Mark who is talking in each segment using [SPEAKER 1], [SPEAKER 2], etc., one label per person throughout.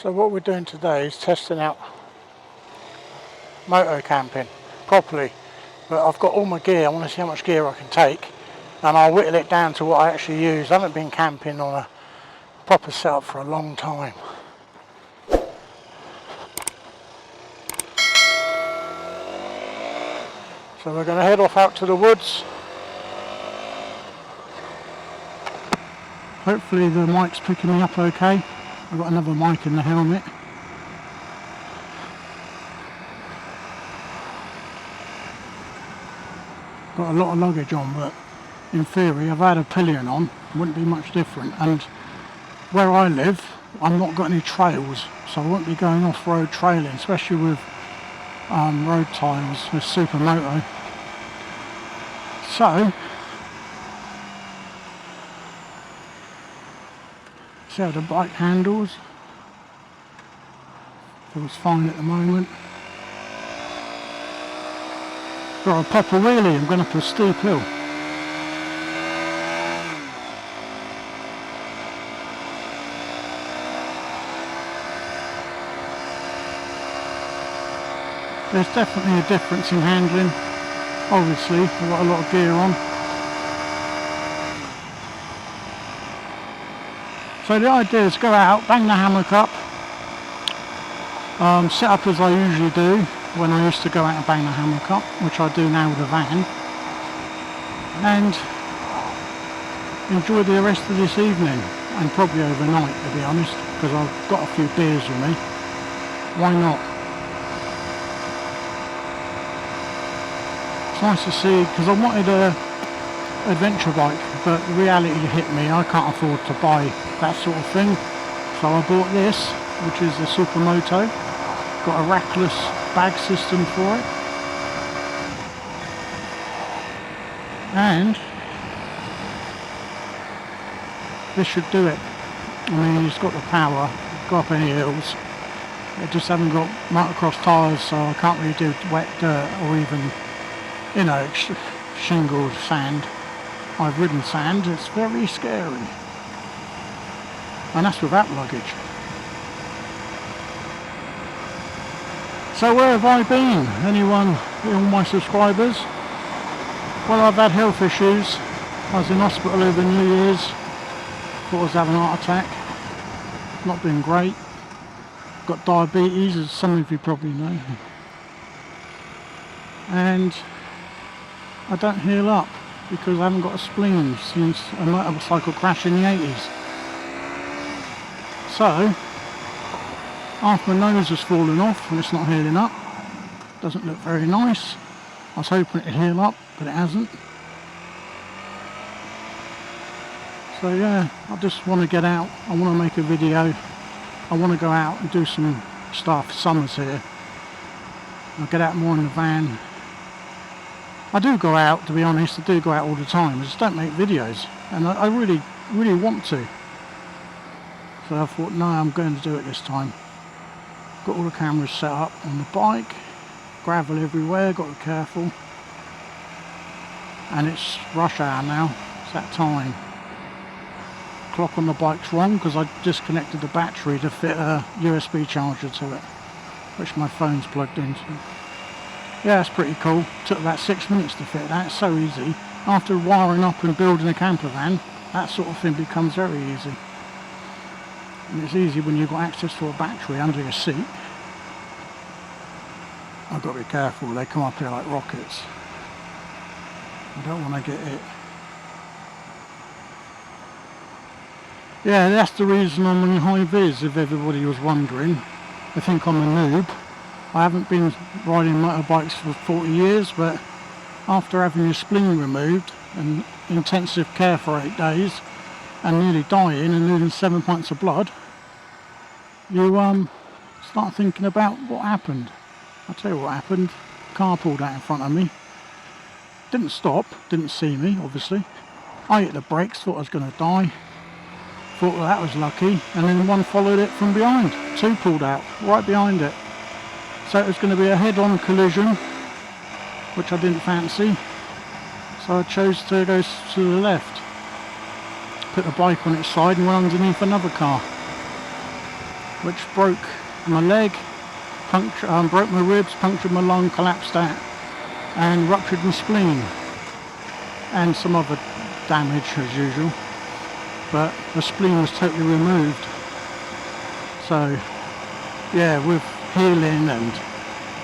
[SPEAKER 1] So what we're doing today is testing out moto camping properly, but I've got all my gear. I want to see how much gear I can take, and I'll whittle it down to what I actually use. I haven't been camping on a proper setup for a long time. So we're going to head off out to the woods. Hopefully the mic's picking me up okay. I've got another mic in the helmet. Got a lot of luggage on, but in theory I've had a pillion on, wouldn't be much different. And where I live, I've not got any trails, so I won't be going off-road trailing, especially with road tyres with supermoto. So see how the bike handles. Feels fine at the moment. Got a pop a wheelie, I'm going up a steep hill. There's definitely a difference in handling. Obviously, I've got a lot of gear on. So the idea is go out, bang the hammock up, set up as I usually do when I used to go out and bang the hammock up, which I do now with the van, and enjoy the rest of this evening, and probably overnight to be honest, because I've got a few beers with me. Why not? It's nice to see, because I wanted a adventure bike, but the reality hit me. I can't afford to buy that sort of thing, so I bought this, which is the Supermoto. Got a rackless bag system for it, and this should do it. I mean, it's got the power, go up any hills. It just haven't got motocross tyres, so I can't really do wet dirt or even, you know, shingled sand. I've ridden sand, it's very scary. And that's without luggage. So where have I been? Anyone, all my subscribers? Well, I've had health issues. I was in hospital over New Year's. Thought I was having a heart attack. Not been great. Got diabetes, as some of you probably know. And I don't heal up because I haven't got a spleen since a motorcycle crash in the 80s. So, half my nose has fallen off and it's not healing up. Doesn't look very nice. I was hoping it'd heal up, but it hasn't. So yeah, I just want to get out. I want to make a video. I want to go out and do some stuff. Summer's here. I'll get out more in the van. I do go out, to be honest. I do go out all the time. I just don't make videos, and I really, really want to. So I thought, no, I'm going to do it this time. Got all the cameras set up on the bike, gravel everywhere, got to be careful. And it's rush hour now, it's that time. Clock on the bike's wrong because I disconnected the battery to fit a USB charger to it, which my phone's plugged into. Yeah, it's pretty cool. Took about 6 minutes to fit that, it's so easy. After wiring up and building a camper van, that sort of thing becomes very easy. And it's easy when you've got access to a battery under your seat. I've got to be careful, they come up here like rockets. I don't want to get hit. Yeah, that's the reason I'm on high vis, if everybody was wondering. They think I'm a noob. I haven't been riding motorbikes for 40 years, but after having your spleen removed and intensive care for 8 days and nearly dying and losing 7 pints of blood, you start thinking about what happened. I'll tell you what happened. Car pulled out in front of me. Didn't stop, didn't see me, obviously. I hit the brakes, thought I was going to die. Thought well, that was lucky, and then one followed it from behind. Two pulled out, right behind it. So it was going to be a head-on collision, which I didn't fancy. So I chose to go to the left. Put the bike on its side and went underneath another car. which broke my leg, broke my ribs, punctured my lung, collapsed out, and ruptured my spleen, and some other damage as usual. But the spleen was totally removed. So yeah, with healing and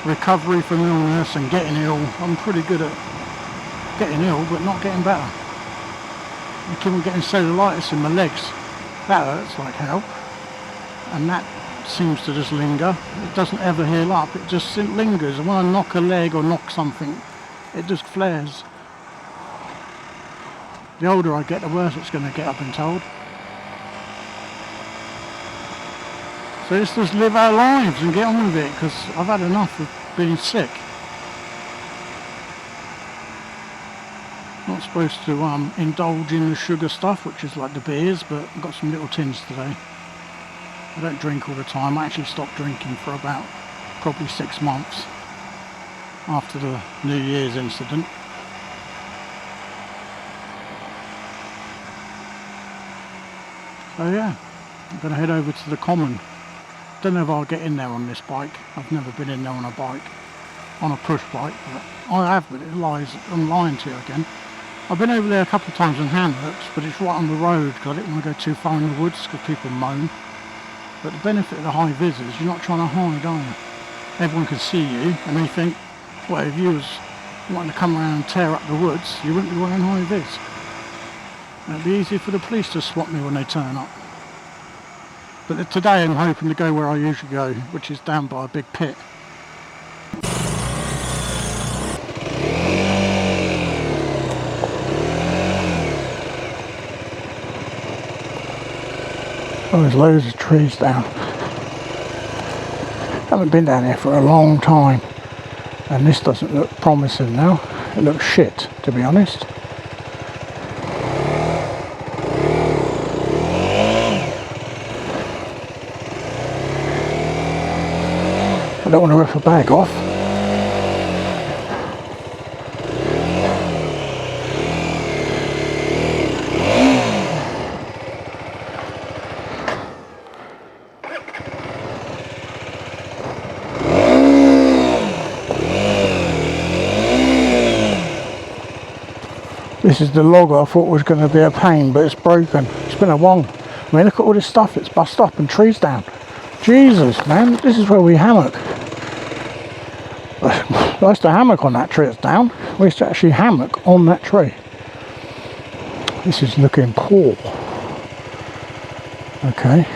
[SPEAKER 1] recovery from illness and getting ill, I'm pretty good at getting ill but not getting better. I keep on getting cellulitis in my legs. That hurts like hell, and that seems to just linger. It doesn't ever heal up, it just lingers, and when I knock a leg or knock something, it just flares. The older I get, the worse it's going to get, I've been told. So let's just live our lives and get on with it, because I've had enough of being sick. Not supposed to indulge in the sugar stuff, which is like the beers, but I've got some little tins today. I don't drink all the time. I actually stopped drinking for about probably 6 months after the New Year's incident. So yeah, I'm going to head over to the common. Don't know if I'll get in there on this bike. I've never been in there on a bike, on a push bike, but I have, but it lies, I'm lying to you again. I've been over there a couple of times on hand hooks, but it's right on the road because I didn't want to go too far in the woods because people moan. But the benefit of the high vis is you're not trying to hide, are you? Everyone can see you, and they think, well, if you was wanting to come around and tear up the woods, you wouldn't be wearing high vis. And it'd be easy for the police to swat me when they turn up. But today I'm hoping to go where I usually go, which is down by a big pit. Oh, there's loads of trees down. Haven't been down here for a long time, and this doesn't look promising now. It looks shit, to be honest. I don't want to rip a bag off. This is the logger I thought was going to be a pain, but it's broken. It's been a wong. I mean, look at all this stuff. It's bust up and trees down. Jesus, man, this is where we hammock. I used to hammock on that tree that's down. We used to actually hammock on that tree. This is looking poor. Okay.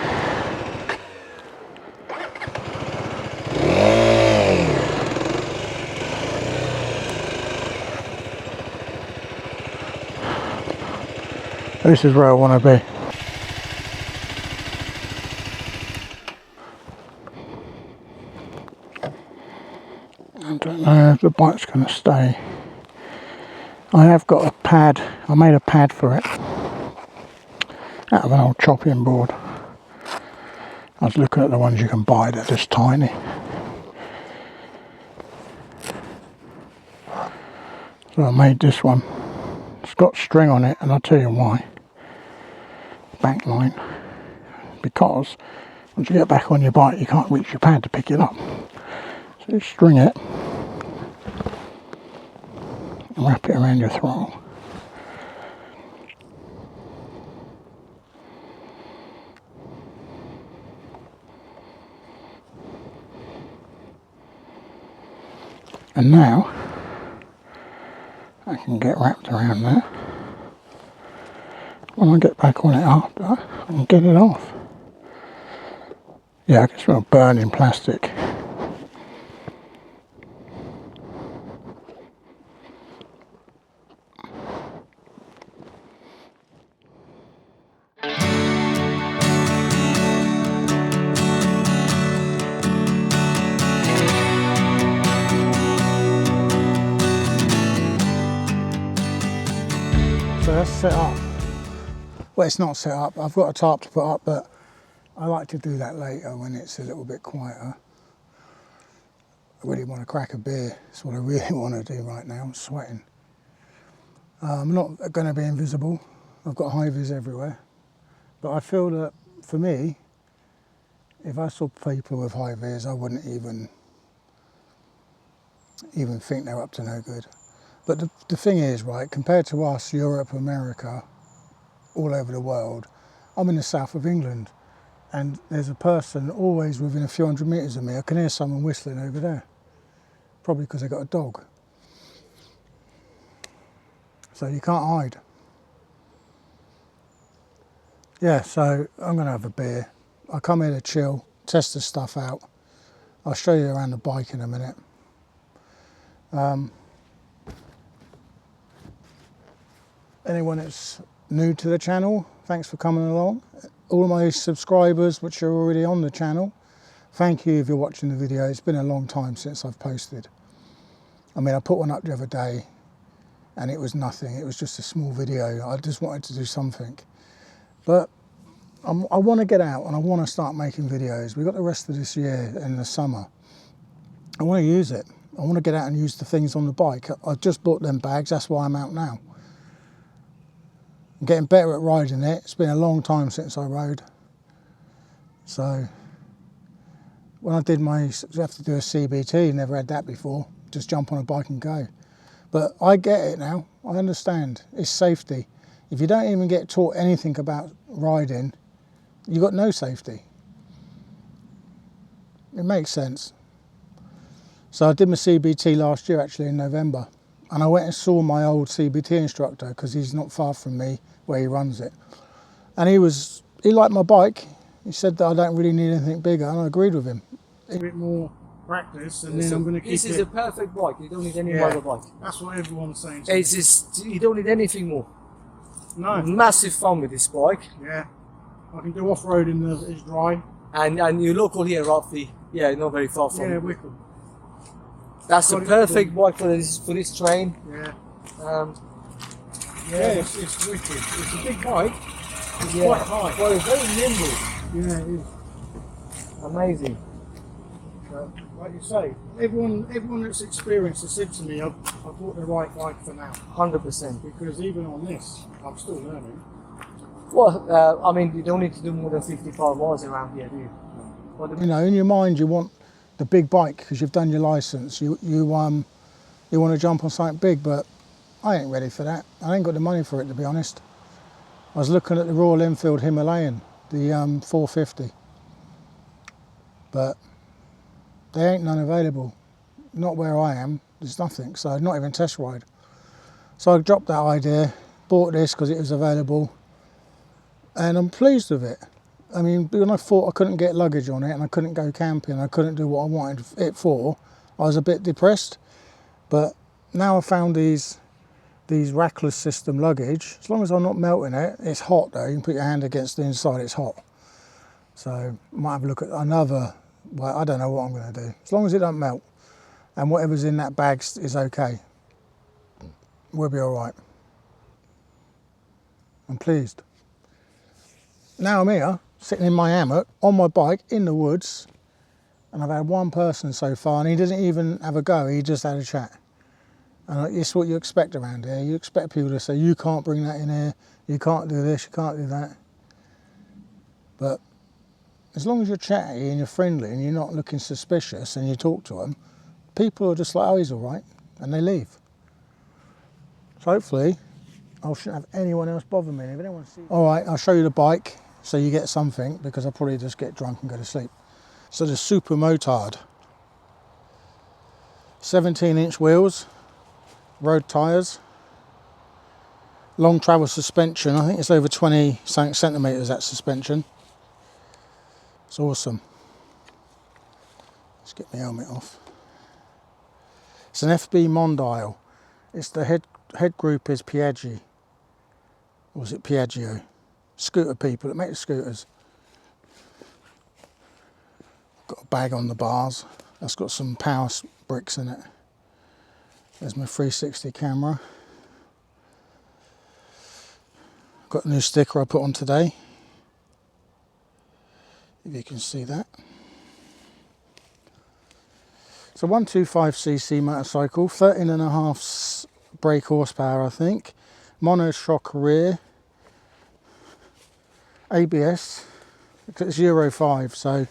[SPEAKER 1] This is where I want to be. I don't know if the bike's going to stay. I have got a pad. I made a pad for it out of an old chopping board. I was looking at the ones you can buy, they're just tiny. So I made this one. It's got string on it, and I'll tell you why. Back line. Because once you get back on your bike, you can't reach your pad to pick it up. So you string it and wrap it around your throttle. And now I can get wrapped around there. When I get back on it after, I can get it off. Yeah, I can smell burning plastic. So that's set up. Well, it's not set up. I've got a tarp to put up, but I like to do that later when it's a little bit quieter. I really want to crack a beer. That's what I really want to do right now. I'm sweating. I'm not going to be invisible. I've got high vis everywhere. But I feel that for me,
[SPEAKER 2] If I saw people with high vis, I wouldn't even think they're up to no good. But the thing is, right, compared to us, Europe, America, all over the world, I'm in the south of England, and there's a person always within a few hundred metres of me. I can hear someone whistling over there, probably because they got a dog. So you can't hide. Yeah, so I'm going to have a beer. I come here to chill, test the stuff out. I'll show you around the bike in a minute. Anyone that's new to the channel, thanks for coming along. All of my subscribers which are already on the channel, thank you if you're watching the video. It's been a long time since I've posted. I mean, I put one up the other day and it was nothing. It was just a small video. I just wanted to do something. But I want to get out and I want to start making videos. We've got the rest of this year and the summer. I want to use it. I want to get out and use the things on the bike. I just bought them bags, that's why I'm out now. I'm getting better at riding it. It's been a long time since I rode. So when I did you have to do a CBT, never had that before. Just jump on a bike and go. But I get it now, I understand. It's safety. If you don't even get taught anything about riding, you've got no safety. It makes sense. So I did my CBT last year, actually in November. And I went and saw my old CBT instructor because he's not far from me where he runs it. And he liked my bike. He said that I don't really need anything bigger, and I agreed with him. A bit more practice, and then I'm going to keep it.
[SPEAKER 3] This is a perfect bike. You don't need any other bike.
[SPEAKER 1] That's what everyone's saying.
[SPEAKER 3] It's just, you don't need anything more.
[SPEAKER 1] No.
[SPEAKER 3] Massive fun with this bike.
[SPEAKER 1] Yeah. I can do off-roading, it's dry.
[SPEAKER 3] And you're local here, roughly. Yeah, not very far from.
[SPEAKER 1] Yeah, Wickham.
[SPEAKER 3] That's a perfect bike for this train.
[SPEAKER 1] Yeah.
[SPEAKER 3] Yeah,
[SPEAKER 1] it's wicked. It's a big bike. It's
[SPEAKER 3] yeah.
[SPEAKER 1] quite high.
[SPEAKER 3] Well, it's very nimble.
[SPEAKER 1] Yeah, it is.
[SPEAKER 3] Amazing.
[SPEAKER 1] So, like you say, everyone that's experienced has said to me, I've bought the right bike for now.
[SPEAKER 3] 100%.
[SPEAKER 1] Because even on this, I'm still learning.
[SPEAKER 3] Well, I mean, you don't need to do more than 55 miles around here, do you?
[SPEAKER 1] No.
[SPEAKER 2] You know, in your mind, you want the big bike because you've done your license. You want to jump on something big, but I ain't ready for that. I ain't got the money for it, to be honest. I was looking at the Royal Enfield Himalayan, the 450, but there ain't none available. Not where I am. There's nothing, so not even test ride. So I dropped that idea, bought this because it was available, and I'm pleased with it. I mean, when I thought I couldn't get luggage on it and I couldn't go camping, I couldn't do what I wanted it for, I was a bit depressed. But now I found these rackless system luggage. As long as I'm not melting it, it's hot though. You can put your hand against the inside, it's hot. So I might have a look at another, well, I don't know what I'm going to do. As long as it don't melt and whatever's in that bag is okay, we'll be all right. I'm pleased. Now I'm here, sitting in my hammock, on my bike, in the woods, and I've had one person so far, and he didn't even have a go, he just had a chat. And it's what you expect around here. You expect people to say, you can't bring that in here, you can't do this, you can't do that. But as long as you're chatty and you're friendly and you're not looking suspicious and you talk to them, people are just like, oh, he's all right, and they leave. So hopefully, I shouldn't have anyone else bother me. If anyone sees... All right, I'll show you the bike so you get something, because I'll probably just get drunk and go to sleep. So the Super Motard. 17-inch wheels, road tyres, long travel suspension. I think it's over 20 centimetres, that suspension. It's awesome. Let's get my helmet off. It's an FB Mondial. It's the head group is Piaggio. Or was it Piaggio? Scooter people that make the scooters. Got a bag on the bars. That's got some power bricks in it. There's my 360 camera. Got a new sticker I put on today. If you can see that. It's a 125cc motorcycle, 13.5 brake horsepower, I think. Monoshock rear. ABS. It's Euro 5, so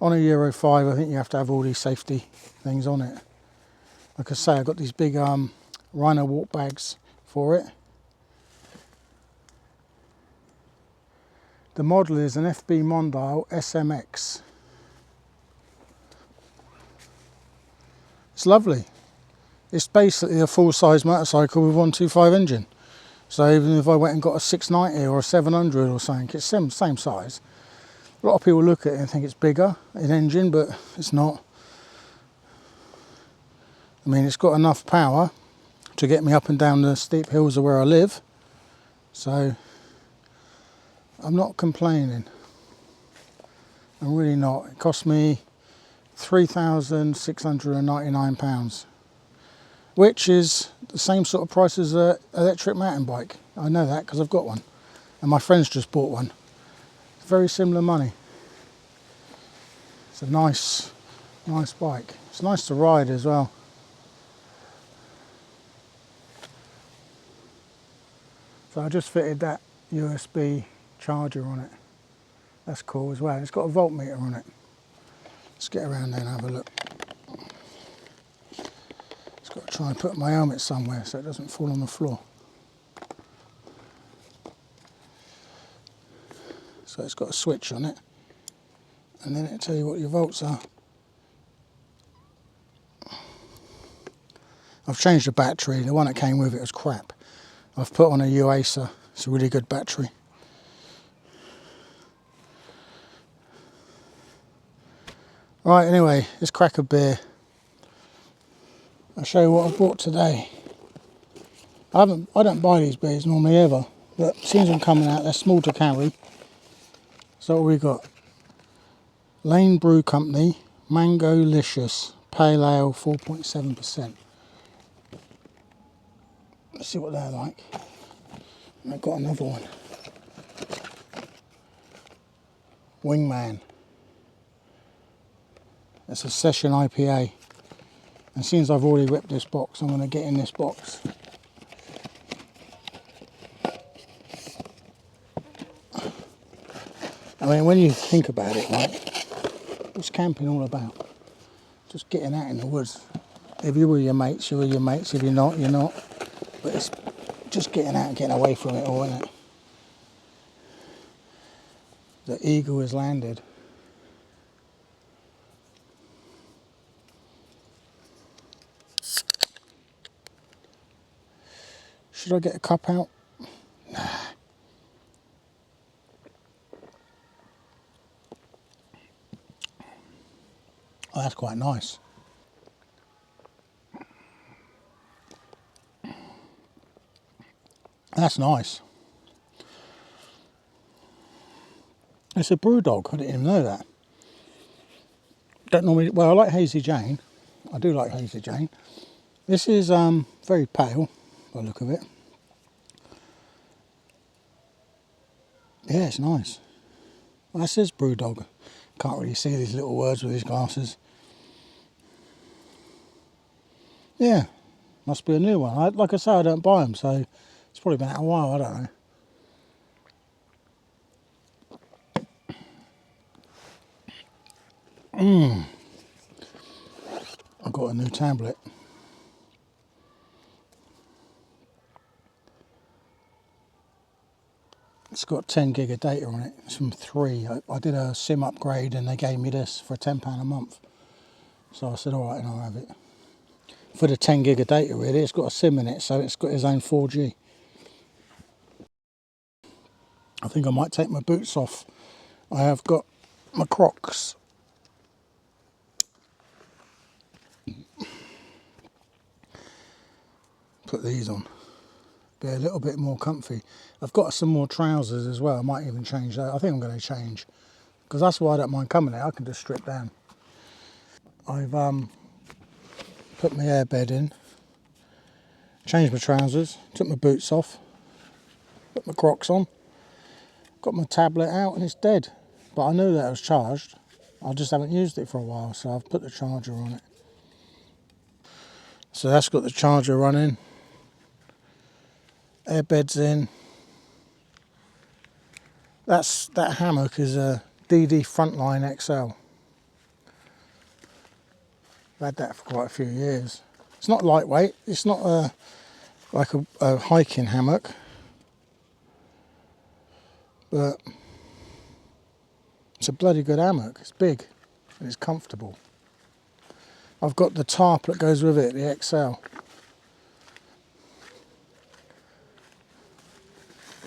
[SPEAKER 2] On a Euro 5, I think you have to have all these safety things on it. Like I say, I've got these big Rhino walk bags for it. The model is an FB Mondale SMX. It's lovely. It's basically a full-size motorcycle with 125 engine. So even if I went and got a 690 or a 700 or something, it's same size. A lot of people look at it and think it's bigger in engine, but it's not. I mean, it's got enough power to get me up and down the steep hills of where I live. So I'm not complaining. I'm really not. It cost me £3,699, which is the same sort of price as an electric mountain bike. I know that because I've got one, and my friend's just bought one. It's very similar money. It's a nice bike. It's nice to ride as well. So I just fitted that USB charger on it. That's cool as well. It's got a voltmeter on it. Let's get around there and have a look. Just got to try and put my helmet somewhere so it doesn't fall on the floor. So it's got a switch on it, and then it'll tell you what your volts are. I've changed the battery. The one that came with it was crap. I've put on a UASA. It's a really good battery. Right, anyway, let's crack a beer. I'll show you what I bought today. I don't buy these beers normally ever, but since I'm coming out, they're small to carry. So what we got? Lane Brew Company, Mango Licious, Pale Ale, 4.7%. Let's see what they're like. And I've got another one. Wingman. It's a session IPA. And since I've already ripped this box, I'm going to get in this box. I mean, when you think about it, right, what's camping all about? Just getting out in the woods. If you're with your mates, you're with your mates. If you're not, you're not. But it's just getting out and getting away from it all, isn't it? The eagle has landed. Should I get a cup out? Nah. Oh, that's quite nice. That's nice. It's a brew dog. I didn't even know that. Don't normally. Well, I like Hazy Jane. I do like Hazy Jane. This is very pale by the look of it. Yeah, it's nice. Well, that says brew dog. Can't really see these little words with these glasses. Yeah, must be a new one. Like I say, I don't buy them, so it's probably been out a while. I don't know. I've got a new tablet. It's got 10 gig of data on it. It's from 3. I did a SIM upgrade and they gave me this for £10 a month. So I said, all right, and I'll have it. For the 10 gig of data, really, it's got a SIM in it, so it's got its own 4G. I think I might take my boots off. I have got my Crocs. Put these on. Be a little bit more comfy. I've got some more trousers as well. I might even change that. I think I'm going to change, because that's why I don't mind coming there. I can just strip down. I've put my airbed in, changed my trousers, took my boots off, put my Crocs on, got my tablet out, and it's dead. But I knew that it was charged. I just haven't used it for a while, so I've put the charger on it. So that's got the charger running. Airbed's in. That hammock is a DD Frontline XL. I've had that for quite a few years. It's not lightweight, it's not like a hiking hammock, but it's a bloody good hammock. It's big and it's comfortable. I've got the tarp that goes with it, the XL.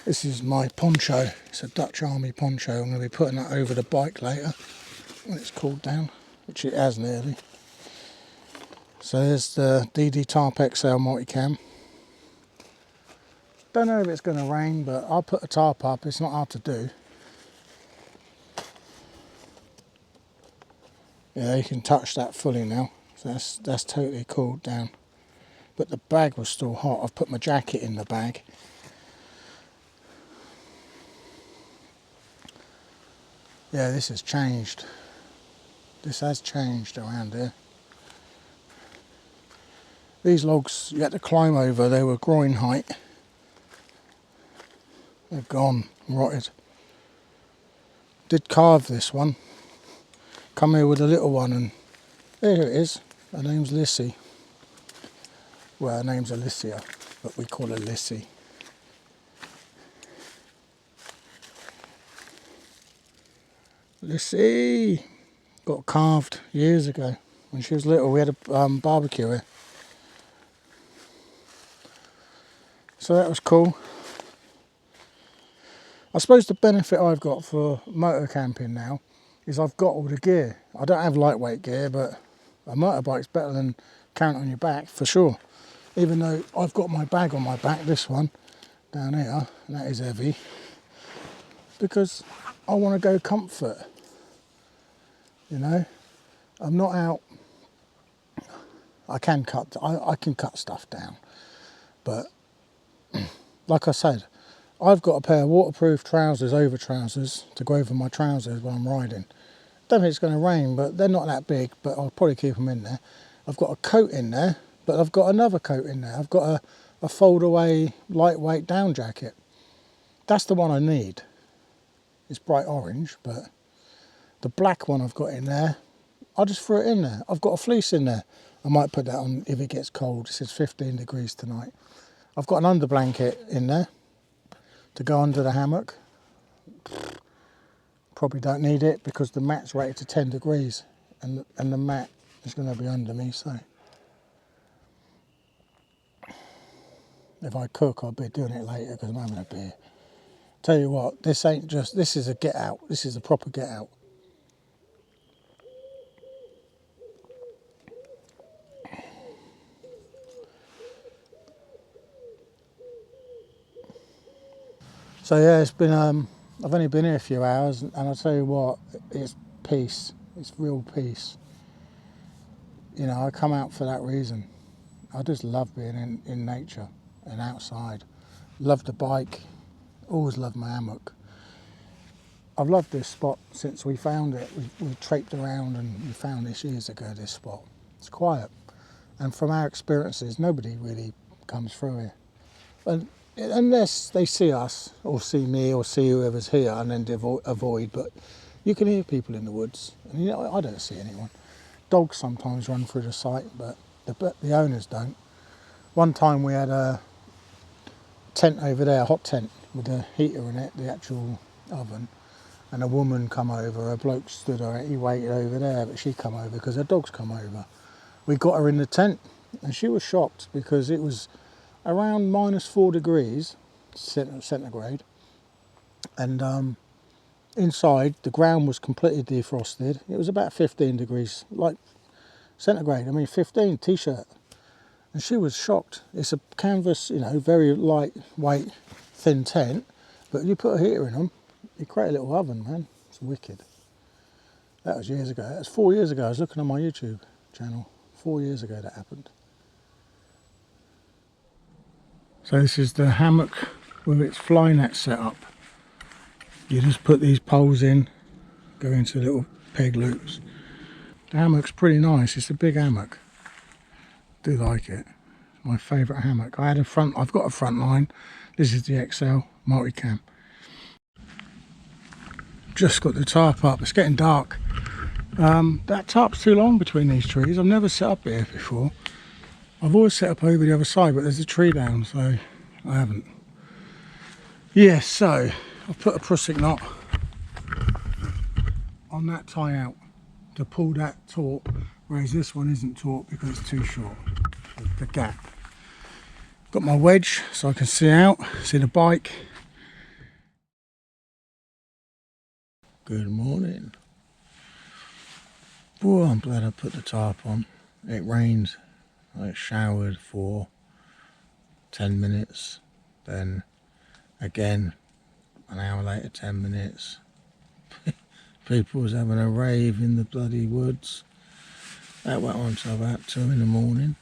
[SPEAKER 2] This is my poncho. It's a Dutch Army poncho. I'm going to be putting that over the bike later when it's cooled down, which it has nearly. So there's the DD Tarp XL multicam. Don't know if it's going to rain, but I'll put a tarp up. It's not hard to do. Yeah, you can touch that fully now. So that's totally cooled down. But the bag was still hot. I've put my jacket in the bag. Yeah, this has changed. This has changed around here. These logs you had to climb over, they were groin height. They're gone, rotted. Did carve this one. Come here with a little one and there it is. Her name's Lissy. Well, her name's Alicia, but we call her Lissy. Lissy got carved years ago when she was little. We had a barbecue here. So that was cool. I suppose the benefit I've got for motor camping now is I've got all the gear. I don't have lightweight gear, but a motorbike's better than carrying it on your back for sure. Even though I've got my bag on my back, this one down here, and that is heavy, because I want to go comfort. You know, I'm not out. I can cut stuff down, but like I said, I've got a pair of waterproof trousers over trousers to go over my trousers when I'm riding. Don't think it's going to rain, but they're not that big, but I'll probably keep them in there. I've got a coat in there, but I've got another coat in there. I've got a fold-away, lightweight down jacket. That's the one I need. It's bright orange, but the black one I've got in there, I'll just throw it in there. I've got a fleece in there. I might put that on if it gets cold. It says 15 degrees tonight. I've got an under blanket in there to go under the hammock. Probably don't need it because the mat's rated to 10 degrees and the mat is going to be under me, so if I cook I'll be doing it later because I'm having a beer. Tell you what, this ain't just, this is a get out. This is a proper get out. So yeah, it's been, I've only been here a few hours and I'll tell you what, it's peace. It's real peace. You know, I come out for that reason. I just love being in nature and outside. Love the bike, always loved my hammock. I've loved this spot since we found it. We traipsed around and we found this years ago, this spot. It's quiet. And from our experiences, nobody really comes through here. And unless they see us or see me or see whoever's here and then avoid, but you can hear people in the woods. And you know, I don't see anyone. Dogs sometimes run through the site, but the owners don't. One time we had a tent over there, a hot tent with a heater in it, the actual oven, and a woman come over, a bloke stood her, he waited over there, but she come over because her dogs come over. We got her in the tent and she was shocked because it was around -4 degrees centigrade, and inside the ground was completely defrosted. It was about 15 degrees, like centigrade, I mean 15, t-shirt. And she was shocked. It's a canvas, you know, very lightweight, thin tent, but you put a heater in them, you create a little oven, man. It's wicked. That was years ago. That was 4 years ago. I was looking on my YouTube channel. 4 years ago that happened. So this is the hammock with its fly net set up. You just put these poles in, go into little peg loops. The hammock's pretty nice. It's a big hammock. I do like it. My favourite hammock. I've got a front line. This is the XL multicam. Just got the tarp up. It's getting dark. That tarp's too long between these trees. I've never set up here before. I've always set up over the other side, but there's a tree down, so I haven't. Yeah, so I've put a Prusik knot on that tie out to pull that taut, whereas this one isn't taut because it's too short, the gap. Got my wedge so I can see out, see the bike. Good morning. Oh, I'm glad I put the tarp on. It rained, I showered for 10 minutes, then again an hour later 10 minutes. People was having a rave in the bloody woods. That went on till about 2 in the morning.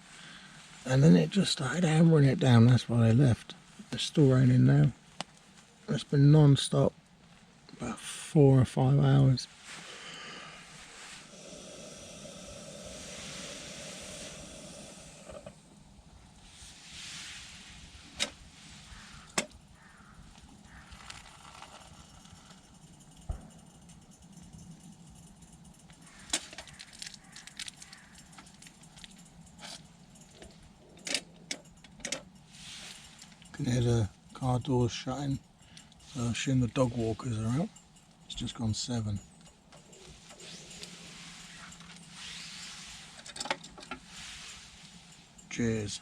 [SPEAKER 2] And then it just started hammering it down, that's why they left. It's still raining now. It's been non-stop, about 4 or 5 hours. Can hear the car doors shutting, so I assume the dog walkers are out. It's just gone 7. Cheers.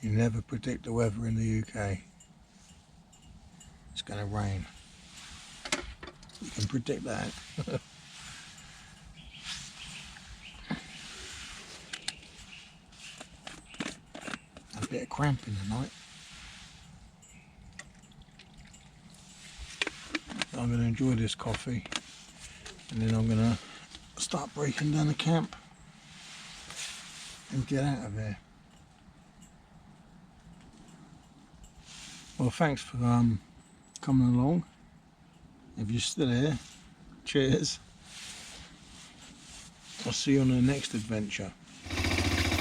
[SPEAKER 2] You never predict the weather in the UK. It's going to rain. You can predict that. A bit of cramp in the night. I'm going to enjoy this coffee, and then I'm going to start breaking down the camp and get out of here. Well, thanks for coming along. If you're still here, cheers. I'll see you on the next adventure.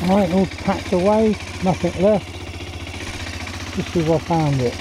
[SPEAKER 2] Alright, all packed away, nothing left. This is where I found it.